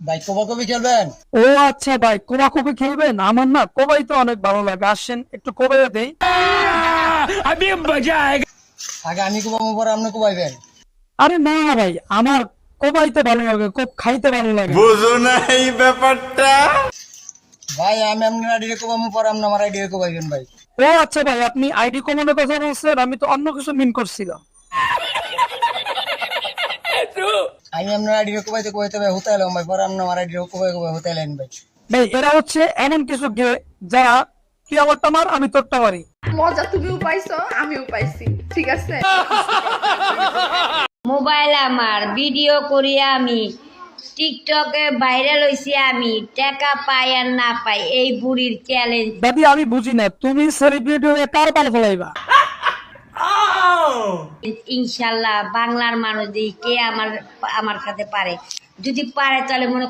ভাই কোবা কবি খেলবেন? ও আচ্ছা ভাই, কোবাকুবি খেলবেন? আমার না কোবাই তো অনেক ভালো লাগে, আসেন একটু কোবাই দেই। আগে আমি কোবাবো পরে আপনি কোবাইবেন। আরে না ভাই, আমার কোবাইতে ভালো লাগে, কোব খাইতে ভালো লাগে। বুঝো না এই ব্যাপারটা। ভাই আমি আপনার আইডিয়া কোবাবো পরে আপনি আমার আইডিয়া কোবাইবেন ভাই। ও আচ্ছা ভাই, আপনি আইডি কমানোর কথা বলছেন, আমি তো অন্য কিছু মিন করছিলাম। আমি আপনার আইডিয়া কোবাইতে কোবাইতে ভাই হতে এলাম ভাই, পরে আপনি আমার আইডিয়া কোবাই কোবাই হতে এলেন ভাই। ভাই এরা হচ্ছে এমন কিছু যারা তুই আমারটা মার আমি তোরটা মারি। মজা তুমিও পাইছো, আমিও পাইছি, ঠিক আছে। মোবাইল আমার ভিডিও করি আমি, টিকটকে ভাইরাল হইছি আমি, টাকা পাই আর না পাই এই বুড়ির চ্যালেঞ্জ। দাদি আমি বুঝি না, তুমি সেলিব্রিটি হয়ে কার পাল ফেলাইবা? ইনশাল্লাহ বাংলার মানুষ কে আমার আমার কাছে পারে, যদি পারে তাহলে মনে